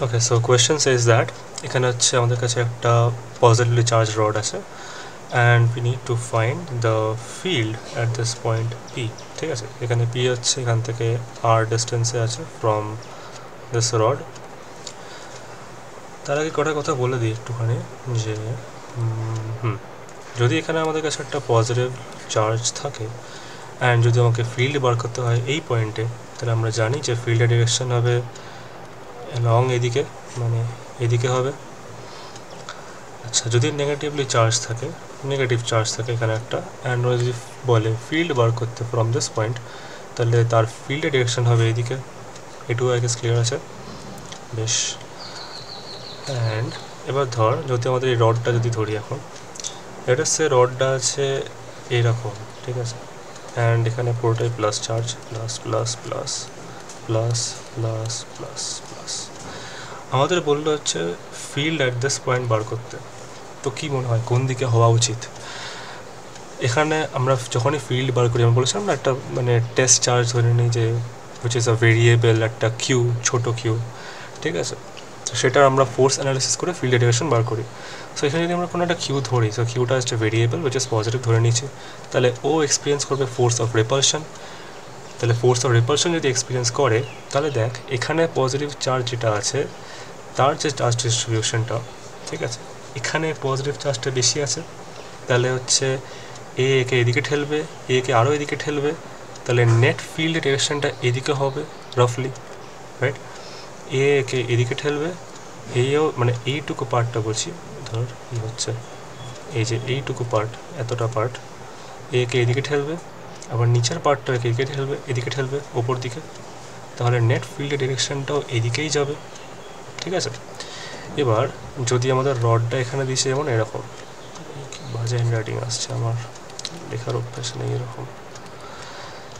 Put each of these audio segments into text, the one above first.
Okay, so question says that এখানে হচ্ছে আমাদের কাছে একটা পজিটিভলি চার্জ রড আছে and we need to find the field at this point P. ঠিক আছে, এখানে পি হচ্ছে এখান থেকে আর ডিস্টেন্সে আছে ফ্রম দিস রড। তার আগে কটা কথা বলে দিই একটুখানি যে যদি এখানে আমাদের কাছে একটা পজিটিভ চার্জ থাকে অ্যান্ড যদি আমাকে ফিল্ড বার করতে হয় এই পয়েন্টে, তাহলে আমরা জানি যে ফিল্ডের ডিরেকশন হবে লং এদিকে, মানে এদিকে হবে। আচ্ছা, যদি নেগেটিভ চার্জ থাকে এখানে একটা, অ্যান্ড যদি বলে ফিল্ড বার করতে ফ্রম দিস পয়েন্ট, তাহলে তার ফিল্ডের ডিরেকশন হবে এদিকে। এটুকু আই গেস ক্লিয়ার আছে বেশ। অ্যান্ড এবার ধর যদি আমাদের এই রডটা যদি ধরি, এখন এটা সে রডটা আছে এইরকম, ঠিক আছে, অ্যান্ড এখানে পুরোটাই plus charge, plus plus plus plus plus plus plus. আমাদের বললো হচ্ছে ফিল্ড অ্যাট দিস পয়েন্ট বার করতে। তো কী মনে হয় কোন দিকে হওয়া উচিত? এখানে আমরা যখনই ফিল্ড বার করি, আমরা বলেছিলাম না একটা মানে টেস্ট চার্জ ধরে নিই যে হুইচ ইজ আ ভেরিয়েবল, একটা কিউ, ছোটো কিউ, ঠিক আছে, তো সেটার আমরা ফোর্স অ্যানালিসিস করে ফিল্ডের ডিরেকশন বার করি। সো এখানে যদি আমরা কোনো একটা কিউ ধরি, সো কিউটা হচ্ছে ভেরিয়েবল উইচ ইজ পজিটিভ ধরে নিচ্ছি, তাহলে ও এক্সপিরিয়েন্স করবে ফোর্স অফ রিপালশন। তাহলে ফোর্স অফ রিপালশন যদি এক্সপিরিয়েন্স করে, তাহলে দেখ এখানে পজিটিভ চার্জ যেটা আছে তার যে চার্জ ডিস্ট্রিবিউশনটা, ঠিক আছে, এখানে পজিটিভ চার্জটা বেশি আছে, তাহলে হচ্ছে একে এদিকে ঠেলবে, একে আরও এদিকে ঠেলবে, তাহলে নেট ফিল্ড ডিরেকশনটা এদিকে হবে রাফলি, রাইট। একে এদিকে ঠেলবে, এইও মানে এইটুকু পার্টটা বলছি, ধর এই হচ্ছে এই যে এইটুকু পার্ট, এতটা পার্ট একে এদিকে ঠেলবে, আবার নিচের পার্টটা এদিকে ঠেলবে ওপর দিকে, তাহলে নেট ফিল্ডের ডিরেকশনটাও এদিকেই যাবে, ঠিক আছে। এবার যদি আমাদের রডটা এখানে দিছে যেমন এরকম, বাজে হ্যান্ডরাইটিং আসছে, আমার লেখার অভ্যাস নেই এরকম,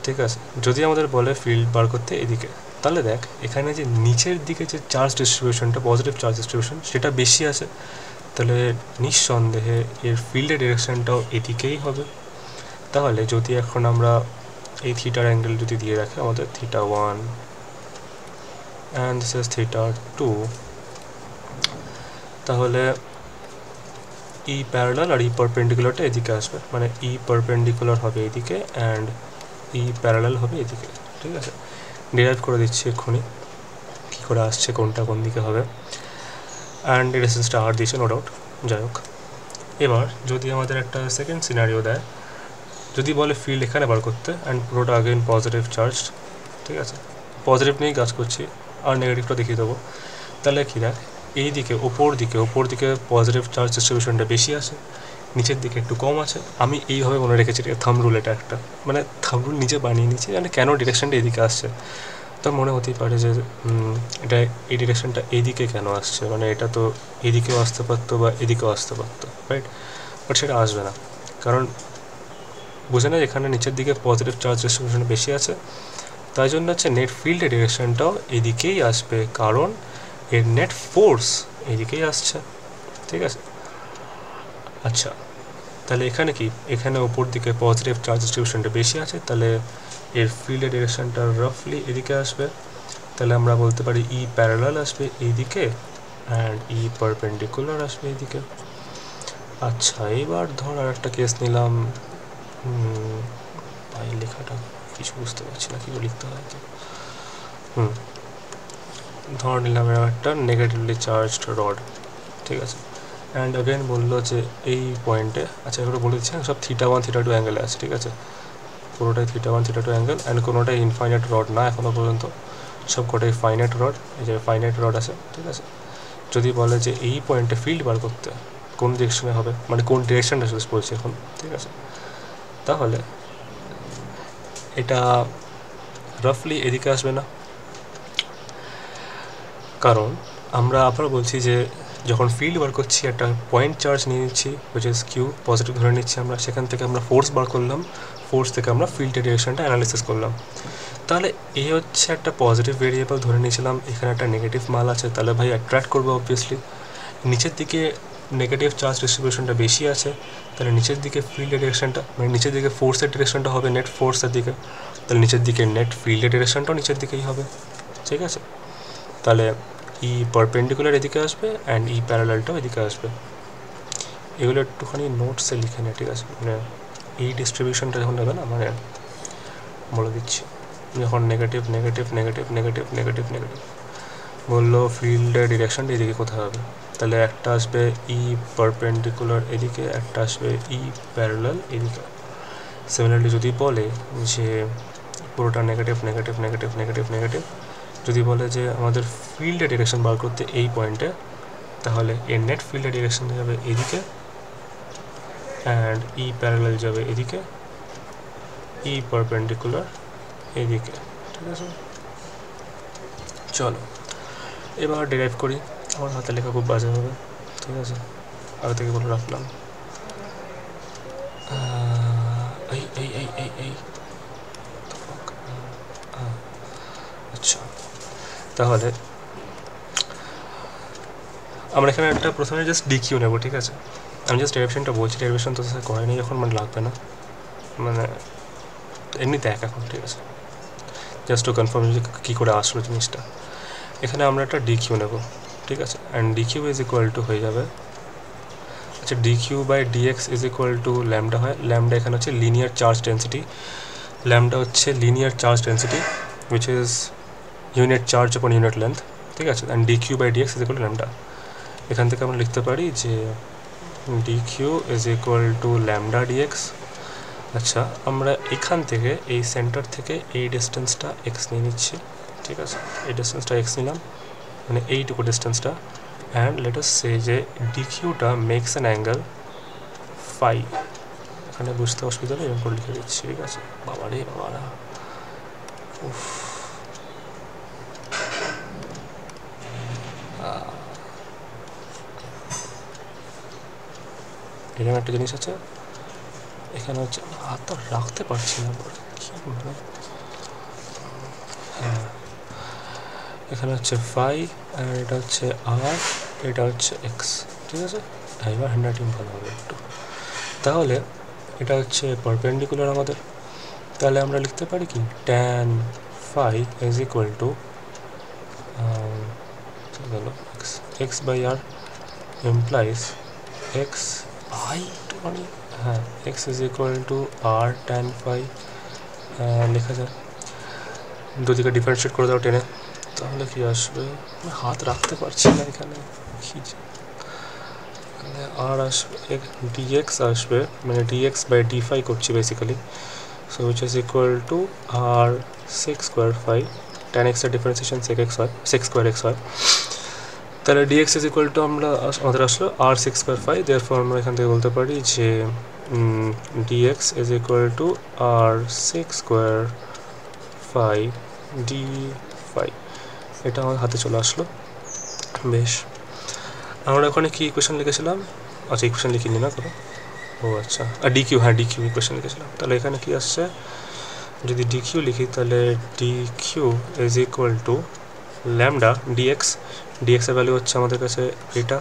ঠিক আছে, যদি আমাদের বলে ফিল্ড বার করতে এদিকে, তাহলে দেখ এখানে যে নিচের দিকে যে চার্জ ডিস্ট্রিবিউশনটা, পজিটিভ চার্জ ডিস্ট্রিবিউশন, সেটা বেশি আছে, তাহলে নিঃসন্দেহে এর ফিল্ডের ডিরেকশনটাও এদিকেই হবে। তাহলে যদি এখন আমরা এই থিটার অ্যাঙ্গেল যদি দিয়ে রাখি আমাদের θ1 অ্যান্ড দিস ইজ θ2, তাহলে ই প্যারালাল আর ই পারপেন্ডিকুলারটা এদিকে আসবে, মানে ই পারপেন্ডিকুলার হবে এদিকে অ্যান্ড ই প্যারালাল হবে এদিকে, ঠিক আছে। ডিরাইভ করে দিচ্ছি এক্ষুনি কী করে আসছে, কোনটা কোন দিকে হবে, অ্যান্ড রেসিস্টটা আর দিয়েছে নো ডাউট, যাই হোক। এবার যদি আমাদের একটা সেকেন্ড সিনারিও দেয়, যদি বলে ফিল্ড এখানে বার করতে অ্যান্ড পুরোটা আগেন পজিটিভ চার্জ, ঠিক আছে, পজিটিভ নিয়েই কাজ করছি, আর নেগেটিভটা দেখিয়ে দেবো, তাহলে কী দেখ এই দিকে ওপর দিকে পজিটিভ চার্জ ডিস্ট্রিবিউশনটা বেশি আছে, নিচের দিকে একটু কম আছে। আমি এইভাবে মনে রেখেছি, থাম্ব রুল, এটা একটা মানে থাম্ব রুল নিচে বানিয়ে নিচ্ছি, মানে কেন ডিরেকশনটা এদিকে আসছে। তো মনে হতেই পারে যে এটা এই ডিরেকশনটা এইদিকে কেন আসছে, মানে এটা তো এদিকেও আসতে পারতো বা এদিকেও আসতে পারতো, রাইট, বাট সেটা আসবে না, কারণ বুঝে না এখানে নিচের দিকে পজিটিভ চার্জ ডিস্ট্রিবিউশন বেশি আছে, তাই জন্য হচ্ছে নেট ফিল্ডের ডিরেকশনটাও এদিকেই আসবে, কারণ এর নেট ফোর্স এদিকেই আসছে, ঠিক আছে। আচ্ছা, তাহলে এখানে কি, এখানে ওপর দিকে পজিটিভ চার্জ ডিস্ট্রিবিউশনটা বেশি আছে, তাহলে এর ফিল্ডের ডিরেকশনটা রাফলি এদিকে আসবে, তাহলে আমরা বলতে পারি ই প্যারালাল আসবে এইদিকে অ্যান্ড ই পারপেন্ডিকুলার আসবে এইদিকে। আচ্ছা, এবার ধর আর একটা কেস নিলাম, ভাই লেখাটা কিছু বুঝতে পারছি না, কী লিখতে হয় তো, ধর নিলাম একটা নেগেটিভলি চার্জড রড, ঠিক আছে, অ্যান্ড অ্যাগেন বললো যে এই পয়েন্টে, আচ্ছা এগুলো বলে দিচ্ছি সব θ1 θ2 অ্যাঙ্গেলে আছে, ঠিক আছে, পুরোটাই θ1 θ2 অ্যাঙ্গেল, অ্যান্ড কোনোটাই ইনফাইনাইট রড না এখনও পর্যন্ত, সব কটাই ফাইনাইট রড, এই যে ফাইনাইট রড আছে, ঠিক আছে। যদি বলে যে এই পয়েন্টে ফিল্ড বার করতে কোন ডিরেকশনে হবে, মানে কোন ডিরেকশনটা চুজ করছি এখন, ঠিক আছে, তাহলে এটা রাফলি এদিকে আসবে না, কারণ আমরা আবার বলছি যে যখন ফিল্ড বার করছি একটা পয়েন্ট চার্জ নিয়ে নিচ্ছি হুইচ ইজ কিউ, পজিটিভ ধরে নিচ্ছি আমরা, সেখান থেকে আমরা ফোর্স বার করলাম, ফোর্স থেকে আমরা ফিল্ডের ডিরেকশনটা অ্যানালিসিস করলাম। তাহলে এই হচ্ছে একটা পজিটিভ ভেরিয়েবল ধরে নিয়েছিলাম, এখানে একটা নেগেটিভ মাল আছে, তাহলে ভাই অ্যাট্রাক্ট করবে অবভিয়াসলি। নিচের দিকে নেগেটিভ চার্জ ডিস্ট্রিবিউশনটা বেশি আছে, তাহলে নিচের দিকে ফিল্ডের ডিরেকশনটা, মানে নিচের দিকে ফোর্সের ডিরেকশনটা হবে নেট ফোর্সের দিকে, তাহলে নিচের দিকে নেট ফিল্ডের ডিরেকশনটাও নিচের দিকেই হবে, ঠিক আছে। তাহলে ই পারপেন্ডিকুলার এদিকে আসবে অ্যান্ড ই প্যারালালটাও এদিকে আসবে। এগুলো একটুখানি নোটসে লিখে নেয়, ঠিক আছে? মানে এই ডিস্ট্রিবিউশনটা যখন নেবে না, মানে বলে দিচ্ছি, যখন negative negative negative negative negative negative বললো ফিল্ডের ডিরেকশনটা এদিকে কোথায় হবে, তাহলে একটা আসবে ই পারপেন্ডিকুলার এদিকে, একটা আসবে ই প্যারালাল এদিকে। সিমিলারলি যদি বলে যে পুরোটা negative negative negative negative negative, যদি বলে যে আমাদের ফিল্ডের ডিরেকশন বার করতে এই পয়েন্টে, তাহলে এর নেট ফিল্ডের ডিরেকশন যাবে এদিকে অ্যান্ড ই প্যারালাল যাবে এদিকে, ই পারপেন্ডিকুলার এদিকে, ঠিক আছে? চলো এবার ডিরাইভ করি। আমার হাতে লেখা খুব বাজে হবে, ঠিক আছে? আগে থেকে বলে রাখলাম। এই এই এই এই এই আচ্ছা, তাহলে আমরা এখানে একটা প্রথমে জাস্ট ডিকিউ নেবো, ঠিক আছে? আমি জাস্ট ডেরিভেশনটা বলছি, ডেরিভেশন তো করেনি যখন মানে লাগবে না, মানে এমনি দেখ এখন, ঠিক আছে? জাস্ট টু কনফার্ম যে কী করে আসলো জিনিসটা। এখানে আমরা একটা ডিকিউ নেব, ঠিক আছে? And dq is equal to হয়ে যাবে, আচ্ছা, dq by dx is equal to lambda হয়। ল্যামডা এখানে হচ্ছে লিনিয়ার চার্জ ডেন্সিটি, ল্যামডা হচ্ছে linear charge density which is unit charge upon unit length, ঠিক আছে? And dq by dx is equal to lambda. এখান থেকে আমরা লিখতে পারি যে dq is equal to lambda dx. আচ্ছা, আমরা এখান থেকে এই সেন্টার থেকে এই ডিস্টেন্সটা এক্স নিয়ে নিচ্ছি, ঠিক আছে? এই ডিস্টেন্সটা এক্স নিলাম, মানে এইটুকু ডিস্টেন্সটা, অ্যান্ড লেট আস সে যে ডিকিউটা মেক্স অ্যান অ্যাঙ্গেল ফাই। এখানে বুঝতে অসুবিধা নেই, এরকম করে লিখে দিচ্ছি, ঠিক আছে? বাবা রে বাবারা, উফ, এরকম একটা জিনিস আছে এখানে, হচ্ছে হাতটা রাখতে পারছি না, কি বলবো। হ্যাঁ, এখানে হচ্ছে ফাই আর এটা হচ্ছে আর, এটা হচ্ছে এক্স, ঠিক আছে? এবার হ্যান্ড রাইটিং ভালো হবে একটু। তাহলে এটা হচ্ছে পারপেন্ডিকুলার আমাদের, তাহলে আমরা লিখতে পারি কি tan phi is equal to x, x by r implies x by two, মানে হ্যাঁ, x is equal to R tan phi লেখা যায়। দুদিকে ডিফারেন্সিয়েট করে দাও টেনে, তাহলে কি আসবে? হাত রাখতে পারছি না এখানে, কি আর আসবে ডিএক্স আসবে, মানে ডিএক্স বাই ডি ফাই করছি basically, so which is equal to r sec square phi, tan এক্সের ডিফারেন্সিয়েশন সেক এক্স হয়, সেক্স স্কোয়ার এক্স হয়, তাহলে ডিএক্স ইজ ইকুয়াল টু আমাদের আসলো r sec square phi. Therefore আমরা এখান থেকে বলতে পারি যে dx is equal to r sec square phi d phi. এটা আমার হাতে চলে আসলো, বেশ। আমরা ওখানে কি ইকুয়েশন লিখেছিলাম? আচ্ছা, ইকুয়েশন লিখিনি না করো, ও আচ্ছা, আর ডিকিউ, হ্যাঁ ডিকিউ ইকুয়েশন লিখেছিলাম। তাহলে এখানে কি আসছে, যদি ডিকিউ লিখি তাহলে dq is equal to lambda dx, ডিএক্সের ভ্যালু হচ্ছে আমাদের কাছে এটা,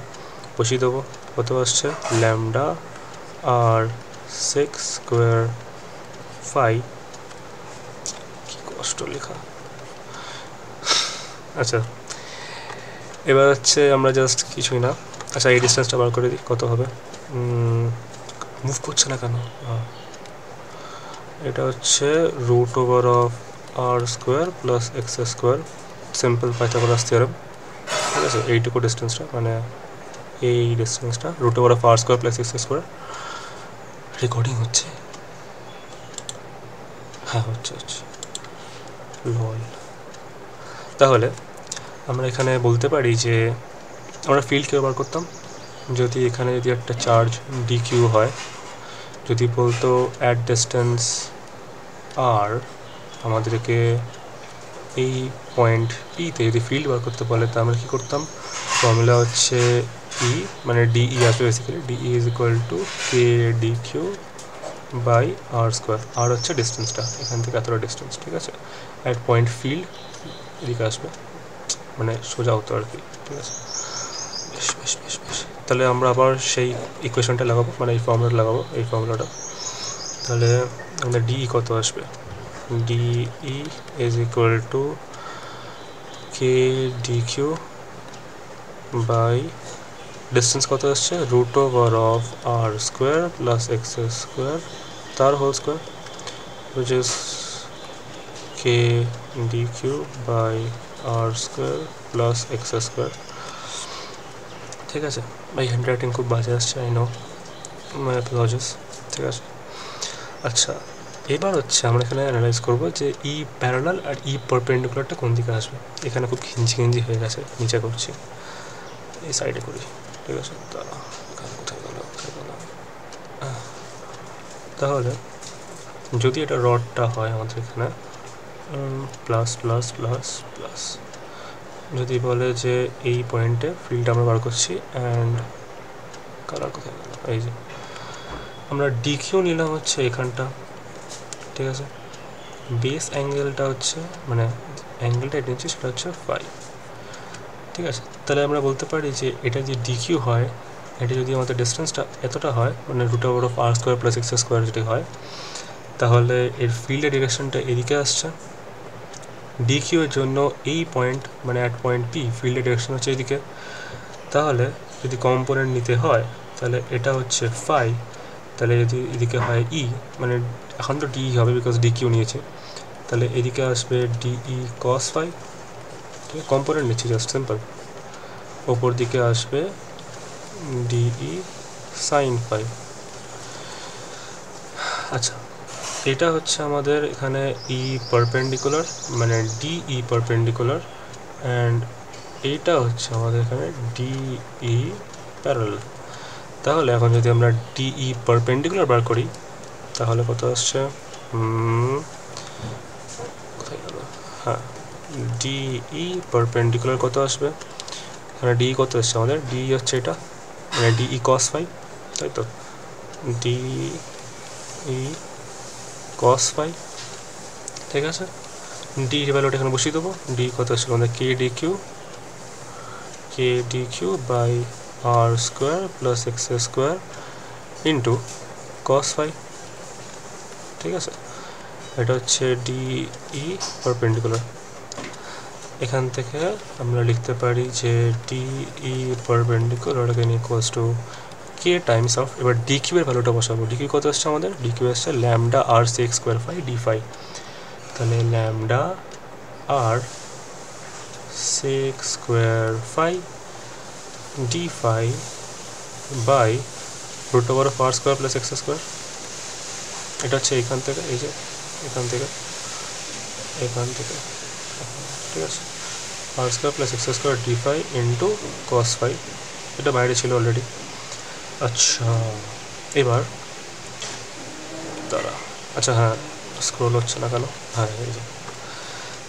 বসিয়ে দেবো, কত আসছে lambda R sec square phi, কি কষ্ট লেখা। আচ্ছা, এবার হচ্ছে আমরা জাস্ট কিছুই না, আচ্ছা এই ডিস্টেন্সটা বার করে দিই, কত হবে, মুভ করছে না কেন, এটা হচ্ছে root over of R square plus x square, simple Pythagoras theorem, ঠিক আছে? এইটুকু ডিস্টেন্সটা, মানে এই ডিস্টেন্সটা root over of R square plus x square. Recording হচ্ছে, হ্যাঁ হচ্ছে লল। তাহলে আমরা এখানে বলতে পারি যে আমরা ফিল্ড কেউ বার করতাম, যদি এখানে যদি একটা চার্জ ডিকিউ হয়, যদি বলতো অ্যাট ডিস্টেন্স আর আমাদেরকে এই পয়েন্ট পিতে যদি ফিল্ড বার করতে বলে, তা আমরা কী করতাম, ফর্মুলা হচ্ছে ই, মানে ডিই আসবে basically, dE is equal to k d q by R square, R হচ্ছে ডিস্টেন্সটা, এখান থেকে এতটা ডিস্টেন্স, ঠিক আছে? অ্যাট পয়েন্ট ফিল্ড এদিকে আসবে, মানে সোজা হতো আর কি, ঠিক আছে? বেশ বেশ বেশ বেশ, তাহলে আমরা আবার সেই ইকুয়েশনটা লাগাবো, মানে এই ফর্মুলাটা লাগাবো, এই ফর্মুলাটা। তাহলে আমাদের ডিই কত আসবে, dE is equal to k d q by distance কত আসছে root over of R square plus x square তার whole square which is k dq by r square plus x square। ঠিক আছে ভাই হ্যান্ড রাইটিং খুব বাজে আসছে I know my apologies. ঠিক আছে আচ্ছা এবার হচ্ছে আমরা এখানে অ্যানালাইজ করবো যে ই প্যারালাল আর ই পারপেন্ডিকুলারটা কোন দিকে আসবে। এখানে খুব ঘিঞ্জি হয়ে গেছে নিচে করছি এই সাইডে করি। ঠিক আছে তাহলে যদি এটা রডটা হয় আমাদের এখানে প্লাস প্লাস প্লাস প্লাস যদি বলে যে এই পয়েন্টে ফিল্ড আমরা বার করছি অ্যান্ড কালার কোথায় গেল এই যে আমরা ডিকিউ নিলাম হচ্ছে এখানটা। ঠিক আছে বেস অ্যাঙ্গেলটা হচ্ছে মানে অ্যাঙ্গেলটা এটা নিচ্ছি সেটা হচ্ছে ফাই। ঠিক আছে তাহলে আমরা বলতে পারি যে এটা যে ডিকিউ হয় এটা যদি আমাদের ডিস্টেন্সটা এতটা হয় মানে root over of R square plus x square যদি হয় তাহলে এর ফিল্ডের ডিরেকশনটা এদিকে আসছে। ডিকিউ এর জন্য এই পয়েন্ট মানে অ্যাট পয়েন্ট পি ফিল্ডের ডিরেকশন হচ্ছে এদিকে। তাহলে যদি কম্পোনেন্ট নিতে হয় তাহলে এটা হচ্ছে ফাই তাহলে যদি এদিকে হয় ই মানে এখন তো ডি হবে বিকজ ডিকিউ নিয়েছে তাহলে এদিকে আসবে ডিই কস ফাই। ঠিক আছে কম্পোনেন্ট নিচ্ছি জাস্ট সিম্পল। ওপর দিকে আসবে ডিই সাইন ফাই। আচ্ছা এটা হচ্ছে আমাদের এখানে ই পারপেন্ডিকুলার মানে ডিই পারপেন্ডিকুলার অ্যান্ড এইটা হচ্ছে আমাদের এখানে ডিই প্যারালাল। তাহলে এখন যদি আমরা ডিই পারপেন্ডিকুলার বার করি তাহলে কত আসছে কোথায় গেল হ্যাঁ ডিই পারপেন্ডিকুলার কত আসবে এখানে ডিই কত আসছে আমাদের ডিই হচ্ছে এটা মানে ডিই কস ফাই তাই তো ডিই কস ফাই। ঠিক আছে ডি ভ্যালুটা এখানে বসিয়ে দেবো ডি কত আসছিল আমাদের k d q by R square plus x square into cos phi. ঠিক আছে এটা হচ্ছে ডিই পারপেন্ডিকুলার। এখান থেকে আমরা লিখতে পারি যে dE perpendicular again equals to k times of এবার ডিকিউ এর ভ্যালুটা বসাবো। ডিকিউ কত আসছে আমাদের ডিকিউ আসছে ল্যামডা আর sec square phi d phi. তাহলে lambda R sec square phi d phi by root over of R square plus x square. এটা হচ্ছে এখান থেকে এই যে এখান থেকে ঠিক আছে R square plus x square d phi into cos phi এটা বাইরে ছিল অলরেডি। আচ্ছা এবার দাঁড়া আচ্ছা হ্যাঁ স্ক্রোল হচ্ছে না কেন হ্যাঁ এই যে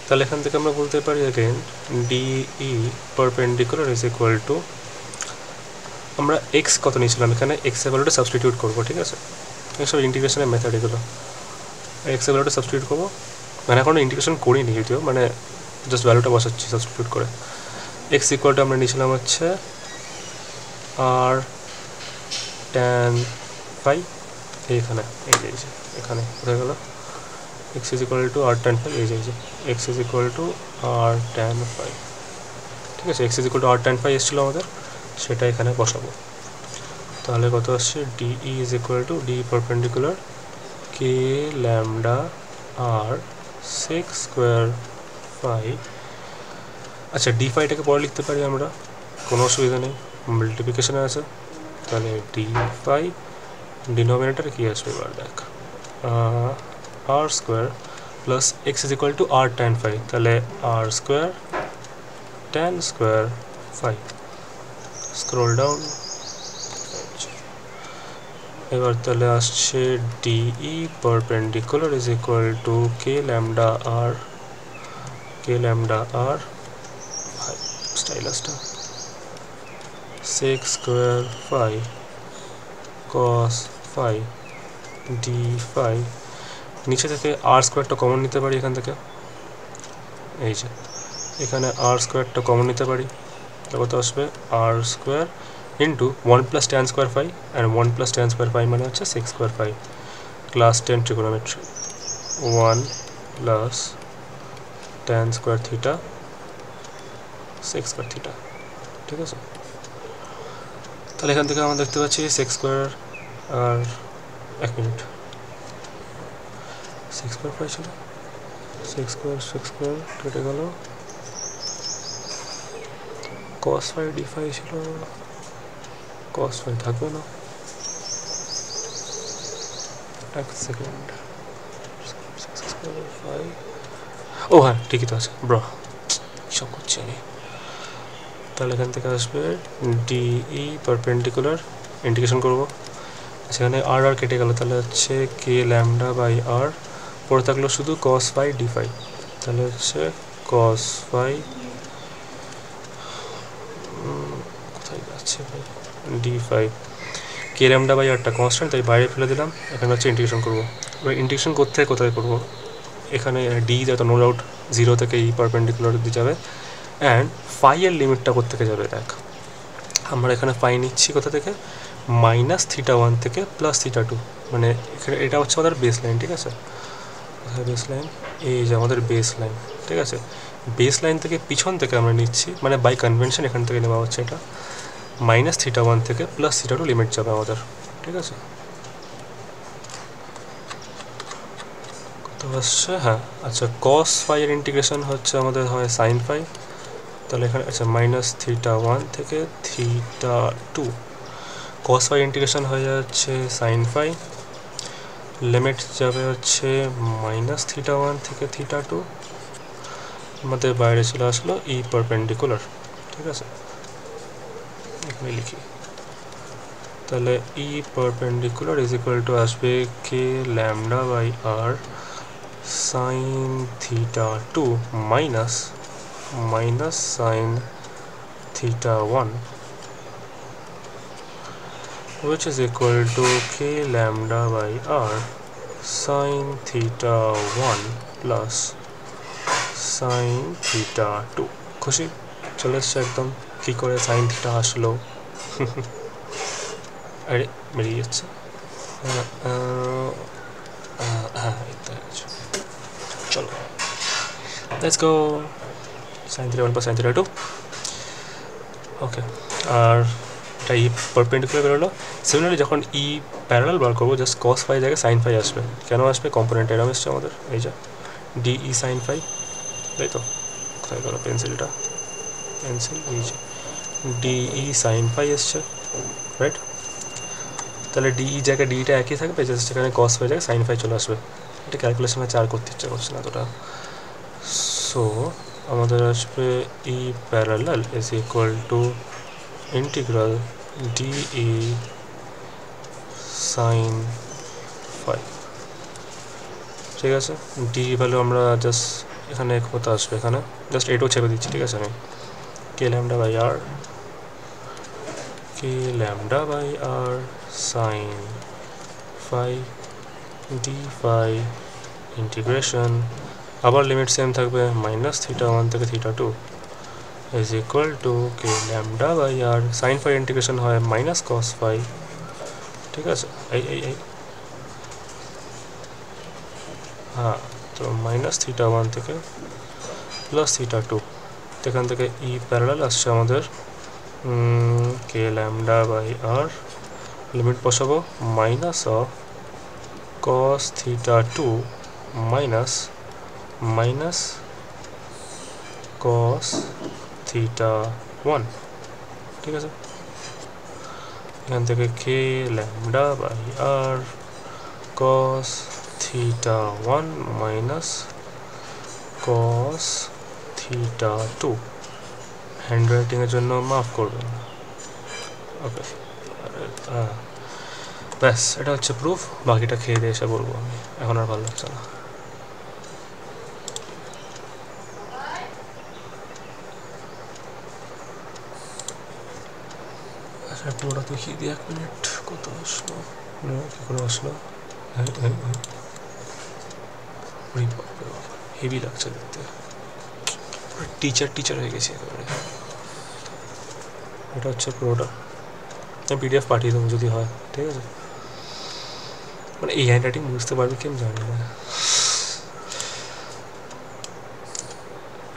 তাহলে এখান থেকে আমরা বলতে পারি again dE perpendicular is equal to আমরা এক্স কত নিয়েছিলাম এখানে এক্স এর ভ্যালুটা সাবস্টিটিউট করবো। ঠিক আছে এইসব ইন্টিগ্রেশনের মেথড এগুলো এক্স এর ভ্যালুটা সাবস্টিটিউট করবো মানে এখন ইন্টিগ্রেশন করিনি যদিও মানে জাস্ট ভ্যালুটা বসাচ্ছি সাবস্টিটিউট করে। এক্স ইকুয়ালটা আমরা নিয়েছিলাম হচ্ছে আর ট্যান ফাই এইখানে এই যে এখানে কোথায় গেল x is equal to R tan phi এই যে x is equal to R tan phi. ঠিক আছে x is equal to R tan phi এসেছিলো আমাদের সেটা এখানে বসাবো। তাহলে কত আসছে dE is equal to d perpendicular k lambda R sec square phi. আচ্ছা ডি ফাইটাকে পরে লিখতে পারি আমরা কোনো অসুবিধা নেই মাল্টিপ্লিকেশনে আছে। তাহলে ডি ফাই ডিনোমিনেটর কী আসবে এবার দেখ R square plus x is equal to R tan phi তাহলে R square tan square phi. Scroll down এবার তাহলে আসছে dE perpendicular is equal to k lambda R স্টাইলাসটা sec square phi cos phi d phi নিচে থেকে আর স্কোয়ারটা common নিতে পারি এখান থেকে এই যে এখানে আর স্কোয়ারটা কমন নিতে পারি কত আসবে R square into 1 plus tan square phi and 1 plus tan square phi মানে হচ্ছে sec square phi class 10 trigonometry 1 plus tan square theta sec square theta. ঠিক আছে। তাহলে এখান থেকে আমরা দেখতে পাচ্ছি সেক্স স্কোয়ার আর 1 মিনিট সেক্স স্কোয়ার প্রায় ছিল, সেক্স স্কোয়ার কেটে গেল, cos phi d phi ছিল, cos phi থাকবে না, এক সেকেন্ড, ও হ্যাঁ ঠিকই তো আছে ব্র, সব করছি আমি। তাহলে এখান থেকে আসবে ডিই পারপেন্ডিকুলার, ইন্টিগ্রেশন করবো, সেখানে আর আর কেটে গেল, তাহলে হচ্ছে কে ল্যামডা বাই আর, পরে থাকলো শুধু cos phi d phi, তাহলে হচ্ছে cos phi কোথায় যাচ্ছে d phi, k lambda by আরটা কনস্ট্যান্ট তাই বাইরে ফেলে দিলাম, এখানে হচ্ছে ইন্টিগ্রেশন করবো। এবার ইন্টিগ্রেশন করতে কোথায় করবো, এখানে ডি যত নো ডাউট 0 থেকে ই পারপেন্ডিকুলার দিয়ে যাবে, অ্যান্ড ফাই এর লিমিটটা কোথেকে যাবে দেখ, আমরা এখানে ফাই নিচ্ছি কোথা থেকে, -θ1 থেকে +θ2, মানে এখানে এটা হচ্ছে আমাদের বেস লাইন, ঠিক আছে, বেস লাইন, এই যে আমাদের বেস লাইন, ঠিক আছে, বেস লাইন থেকে পিছন থেকে আমরা নিচ্ছি, মানে বাই কনভেনশন এখান থেকে নেওয়া হচ্ছে, এটা -θ1 থেকে +θ2 লিমিট যাবে আমাদের, ঠিক আছে। তো আসছে হ্যাঁ, আচ্ছা cos phi এর ইন্টিগ্রেশন হচ্ছে আমাদের হয় sin phi, তাহলে এখানে আচ্ছা -θ1 থেকে θ2, cos phi ইন্টিগ্রেশন হয়ে যাচ্ছে sin phi, লিমিট যাবে হচ্ছে -θ1 থেকে θ2, আমাদের বাইরে চলে আসলো ই পারপেন্ডিকুলার, ঠিক আছে, এখানে লিখি, তাহলে E perpendicular is equal to আসবে k lambda by R sin θ2 minus sin θ1, which is equal to k lambda by r sin θ1 plus sin θ2। খুশি? চলে এসছে একদম, কী করে সাইন থিটা আসলো আরে বেরিয়ে যাচ্ছে, হ্যাঁ চলো let's go, sin θ1 plus sin θ2, ওকে। আর এটা ই পারপেন্ডিকুলার বেরোলো, সিমিলারলি যখন ই প্যারালাল বার করবো জাস্ট cos phi জায়গায় sin phi আসবে, কেন আসবে, কম্পোনেন্ট এরম এসছে আমাদের, এই যে ডিই sin phi, তাই তো, কোথায় গেলো পেন্সিলটা, পেন্সিল এই যে ডিই sin phi এসছে, রাইট, তাহলে ডিই জায়গায় ডিটা একই থাকবে, জাস্ট এখানে cos phi জায়গায় sin phi চলে আসবে, এটা ক্যালকুলেশন আছে আর করতে ইচ্ছা করছে না এতটা। সো আমাদের আসবে E parallel is equal to integral dE sin phi, ঠিক আছে, ডি ভ্যালু আমরা জাস্ট এখানে কত আসবে, এখানে জাস্ট এটাও ছেড়ে দিচ্ছি, ঠিক আছে, আমি k lambda by R, k lambda by R sin phi d phi integration, আবার লিমিট সেম থাকবে -θ1 থেকে θ2 is equal to k lambda by R sin phi integration হয় -cos phi, ঠিক আছে, এই হ্যাঁ, তো -θ1 থেকে +θ2, এখান থেকে ই প্যারালাল আসছে আমাদের কে ল্যামডা বাই আর, লিমিট বসাবো -cos θ2 minus cos θ1, ঠিক আছে, এখান থেকে k lambda by R cos θ1 minus cos θ2, hand রাইটিংয়ের জন্য মাফ করবেন, ওকে, ব্যাস এটা হচ্ছে প্রুফ, বাকিটা খেয়ে দিয়ে এসে বলবো আমি, এখন আর ভালো লাগছে না। আচ্ছা পুরোটা দেখিয়ে দিই, 1 মিনিট, কত আসলো, কী করে আসলো, হেভি লাগছে দেখতে, টিচার হয়ে গেছি একেবারে। এটা হচ্ছে পুরোটা, আমি পিডিএফ পাঠিয়ে দেবো যদি হয়, ঠিক আছে, মানে এই হ্যান্ড রাইটিং বুঝতে পারবে কি আমি জানি না,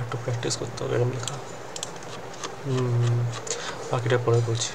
একটু প্র্যাকটিস করতে হবে এরকম লেখা। বাকিটা পরে বলছি।